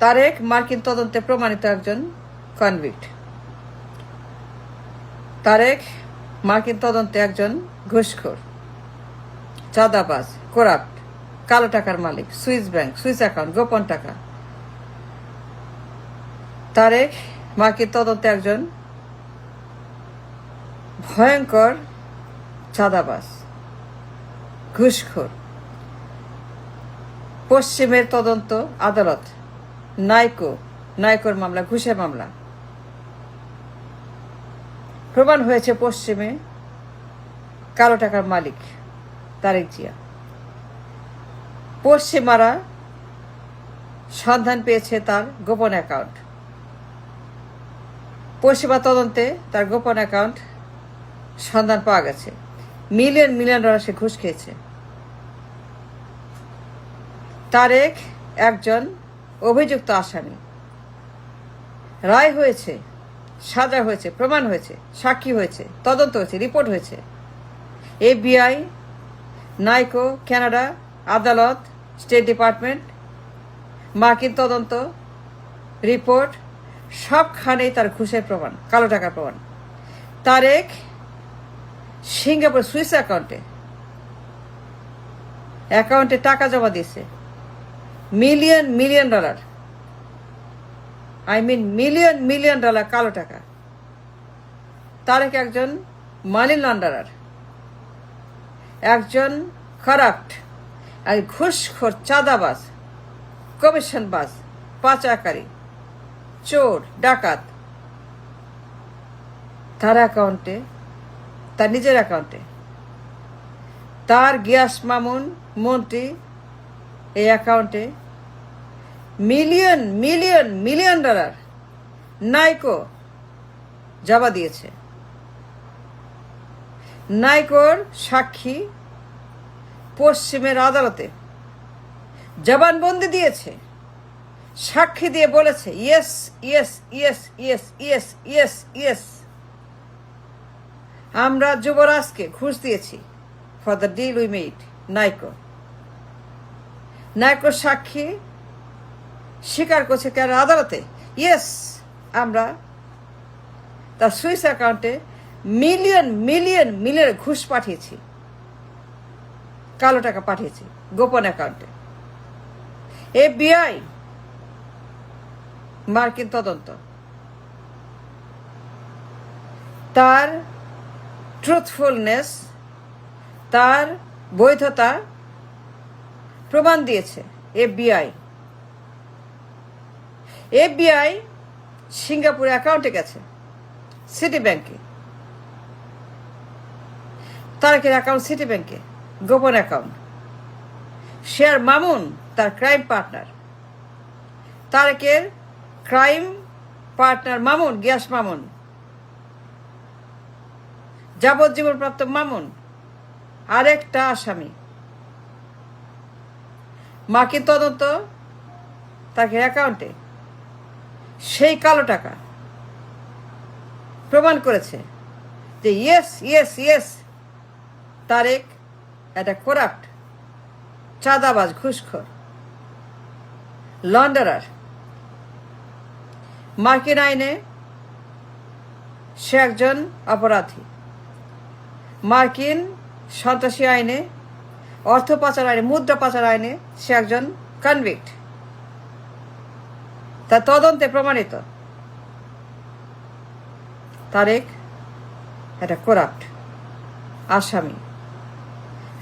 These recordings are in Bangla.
তারেক মার্কিন তদন্তে প্রমাণিত একজন কনভিক্ট। তারেক মার্কিন তদন্তে একজন ঘুষখোর, চাঁদাবাজ, করাপ্ট, কালো টাকার মালিক, সুইস ব্যাংক, সুইস অ্যাকাউন্ট, গোপন টাকা। তারেক মার্কিন তদন্তে একজন ভয়ঙ্কর চাঁদাবাজ, ঘুষখোর। পশ্চিমের তদন্ত আদালত নাইকোর মামলা, ঘুষের মামলা। প্রমাণ হয়েছে পশ্চিমে কালো টাকার মালিক তারেক জিয়া। পশ্চিমারা সন্ধান পেয়েছে তার গোপন অ্যাকাউন্ট। পশ্চিমা তদন্তে তার গোপন অ্যাকাউন্ট সন্ধান পাওয়া গেছে। মিলিয়ন ডলার সে ঘুষ খেয়েছে। তারেক একজন অভিযুক্ত আসামি। রায় হয়েছে, সাজা হয়েছে, প্রমাণ হয়েছে, সাক্ষী হয়েছে, তদন্ত হয়েছে, রিপোর্ট হয়েছে। FBI, নাইকো, কানাডা, আদালত, স্টেট ডিপার্টমেন্ট, মার্কিন তদন্ত, রিপোর্ট, সবখানেই তার ঘুষের প্রমাণ, কালো টাকার প্রমাণ। তারেক সিঙ্গাপুর সুইস অ্যাকাউন্টে টাকা জমা দিয়েছে, মিলিয়ন ডলার, মিলিয়ন ডলার কালো টাকা। তারেক একজন মানি লন্ডারার, একজন কারাপ্ট, আর ঘুষখোর, চাঁদাবাজ, কমিশনবাজ, পাচারকারী, চোর, ডাকাত। তার অ্যাকাউন্টে, তার নিজের অ্যাকাউন্টে, তার গিয়াস মামুন মন্ত্রী এই অ্যাকাউন্টে মিলিয়ন ডলার নাইকো জমা দিয়েছে। নাইকোর সাক্ষী পশ্চিমের আদালতে জবানবন্দি দিয়েছে, সাক্ষী দিয়ে বলেছে ইয়েস, আমরা যুবরাজকে ঘুষ দিয়েছি for the deal we made. নাইকোর সাক্ষী স্বীকার করছে কেন আদালতে, আমরা তার সুইস অ্যাকাউন্টে মিলিয়ন ঘুষ পাঠিয়েছি, কালো টাকা পাঠিয়েছি গোপন অ্যাকাউন্টে। FBI, মার্কিন তদন্ত তার ট্রুথফুলনেস, তার বৈধতা প্রমাণ দিয়েছে। FBI সিঙ্গাপুরে অ্যাকাউন্টে গেছে, সিটি ব্যাংকে, তারেকের অ্যাকাউন্ট সিটি ব্যাংকে, গোপন অ্যাকাউন্ট। শেয়ার মামুন তার ক্রাইম পার্টনার, তারেকের ক্রাইম পার্টনার মামুন, গিয়াস মামুন, যাবজ্জীবনপ্রাপ্ত মামুন আরেকটা আসামি। মার্কিন তদন্ত তাকে অ্যাকাউন্টে সেই কালো টাকা প্রমাণ করেছে যে ইয়েস তারেক একটা করাপ্ট, চাঁদাবাজ, ঘুষখোর, লন্ডারার। মার্কিন আইনে সে একজন অপরাধী, মার্কিন সন্ত্রাসী আইনে, অর্থ পাচার আইনে, মুদ্রা পাচার আইনে সে একজন কনভিক্ট। তার তদন্তে প্রমাণিত তারেক একটা করাপ্ট আসামি।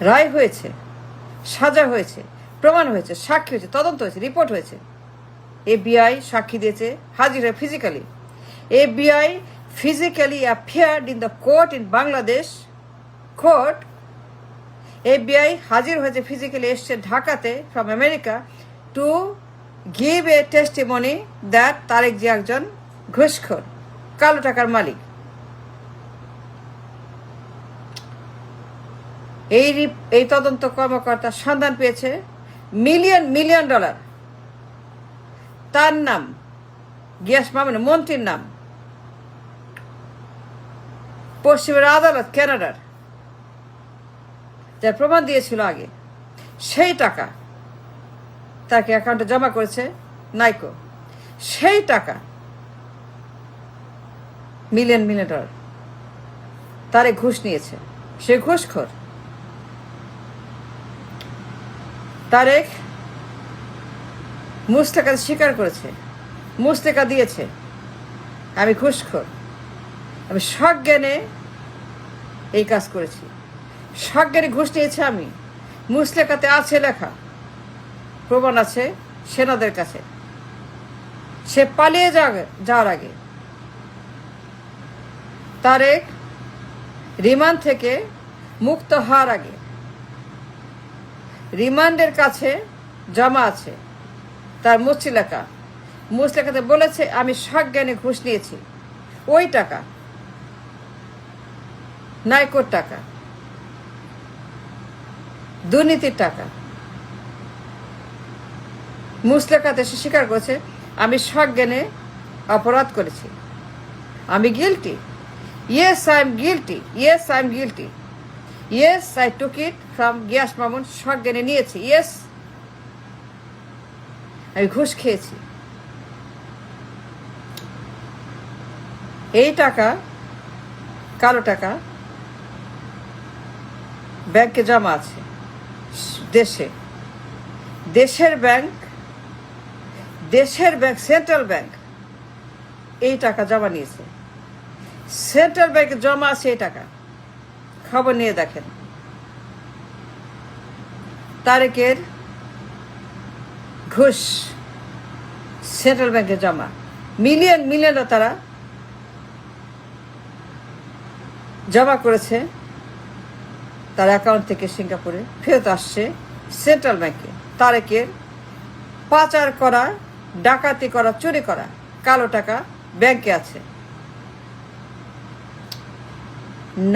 রায় হয়েছে, সাজা হয়েছে, প্রমাণ হয়েছে, সাক্ষী হয়েছে, তদন্ত হয়েছে, রিপোর্ট হয়েছে। FBI সাক্ষী দিয়েছে, হাজির হয়ে physically. FBI physically appeared in the court in Bangladesh court. FBI হাজির হয়েছে, ফিজিক্যালি এসছে ঢাকাতে from America to give a testimony that Tarique ji একজন ঘুষখোর, কালো টাকার মালিক। এই তদন্ত কর্মকর্তা সন্ধান পেয়েছে মিলিয়ন ডলার। তার নাম গিয়াস মামুন, মন্ত্রীর নাম, পশ্চিমের আদালত কানাডার, যার প্রমাণ দিয়েছিল আগে, সেই টাকা তাকে অ্যাকাউন্টে জমা করেছে নাইকো। সেই টাকা মিলিয়ন মিলিয়ন ডলার তারেক ঘুষ নিয়েছে, সে ঘুষখোর। তারেক মুস্তাকা স্বীকার করেছে, মুস্তাকা দিয়েছে আমি ঘুষখোর, আমি সজ্ঞানে এই কাজ করেছি, সজ্ঞানে ঘুষ নিয়েছে আমি। মুস্তাকাতে আছে লেখা, প্রমাণ আছে সেনাদের কাছে। সে পালিয়ে যাওয়ার আগে তারেক রিমান্ড থেকে মুক্ত হওয়ার আগে রিমান্ডের কাছে জমা আছে তার মুচলেখা। মুচলেখাতে বলেছে আমি সজ্ঞানে ঘুষ নিয়েছি। ওই টাকা নাইকোর টাকা, দুর্নীতির টাকা। মুচলেখাতে সে স্বীকার করেছে আমি সজ্ঞানে অপরাধ করেছি, আমি guilty. Yes, I am guilty. Yes, I am guilty. Yes, I took it from Giyas Mamun. সজ্ঞানে নিয়েছি। Yes, আমি ঘুষ খেয়েছি। এই টাকা কালো টাকা ব্যাংকে জমা আছে দেশে। দেশের ব্যাংক সেন্ট্রাল ব্যাংক এই টাকা জমা নিয়েছে। সেন্ট্রাল ব্যাংকে জমা আছে এই টাকা, খবর নিয়ে দেখেন। তারেকের ঘুষ সেন্ট্রাল ব্যাংকে জমা, মিলিয়ন মিলিয়ন তারা জমা করেছে তার অ্যাকাউন্ট থেকে সিঙ্গাপুরে, ফেরত আসছে সেন্ট্রাল ব্যাংকে। তারেকের পাচার করা, ডাকাতি করা, চুরি করা কালো টাকা ব্যাংকে আছে।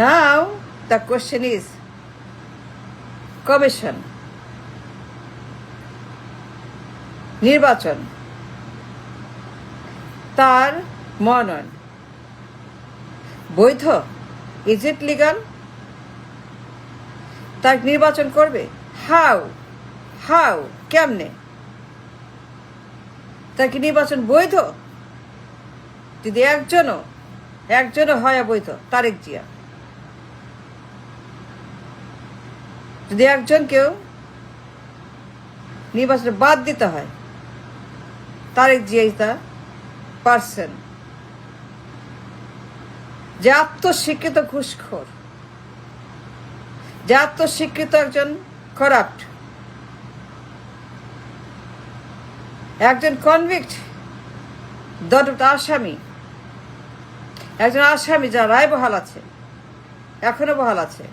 Now the question is, commission, নির্বাচন, তার মনোনয়ন বৈধ? Is it legal? তার নির্বাচন করবে? হাউ কেমনে? তার কি নির্বাচন বৈধ? যদি একজনও হয় বৈধ, তারেক জিয়া। যদি একজনকেও নির্বাচনে বাদ দিতে হয়, Tarique Zia is the person. যে আত্মস্বীকৃত ঘুষখোর, যে আত্মস্বীকৃত একজন করাপ্ট, একজন কনভিক্ট দণ্ডপ্রাপ্ত আসামি, একজন আসামি যার রায় বহাল আছে, এখনো বহাল আছে।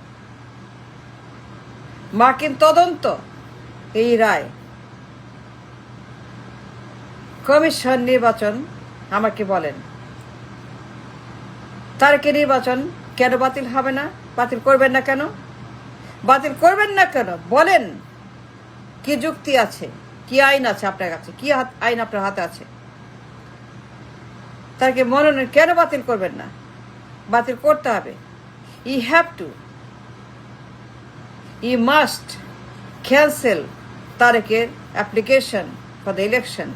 মার্কিন তদন্ত এই রায়। কমিশন নির্বাচন আমাকে বলেন, তারকে নির্বাচন কেন বাতিল হবে না? বাতিল করবেন না কেন? বাতিল করবেন না কেন বলেন। কি যুক্তি আছে, কি আইন আছে আপনার কাছে, কি আইন আপনার হাতে আছে? তাকে মনোনয়ন কেন বাতিল করবেন না? বাতিল করতে হবে। You have to, you must cancel তারেকের application for the election.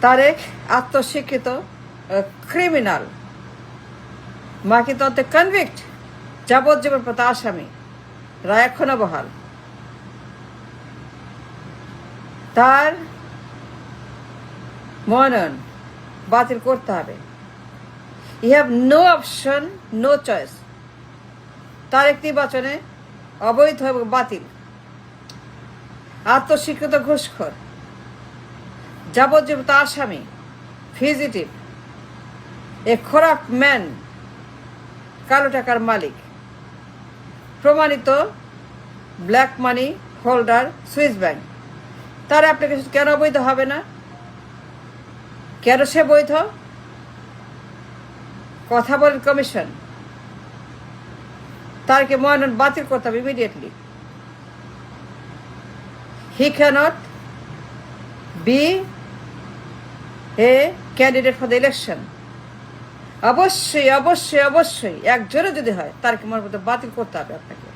Tarique আত্মস্বীকৃত ক্রিমিনাল, মার্কিন তদন্তে কনভিক্ট, যাবজ্জীবন প্রতা আসামি, রায় এখনো বহাল। তার মনোনয়ন বাতিল করতে হবে। You have no option, no choice. Tarique নির্বাচনে অবৈধ এবং বাতিল, আত্মস্বীকৃত ঘুষখোর, যাবজ্জীবন আসামি, ফিজিটিভ, এ খোরাক ম্যান, কালো টাকার মালিক, প্রমাণিত black money holder Swiss bank. তার অ্যাপ্লিকেশন কেন বৈধ হবে না? কেন সে বৈধ? কথা বলেন কমিশন। তারকে মনোনয়ন বাতিল করতে হবে immediately. He cannot be a candidate for the election. অবশ্যই অবশ্যই অবশ্যই একজনও যদি হয় তারকে মনোনয়ন বাতিল করতে হবে আপনাকে।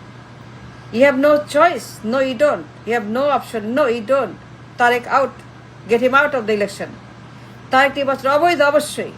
You have no choice, no you don't, you have no option, no you don't. Tarique out. Get him out of the election. Tarique নির্বাচন অবৈধ অবশ্যই,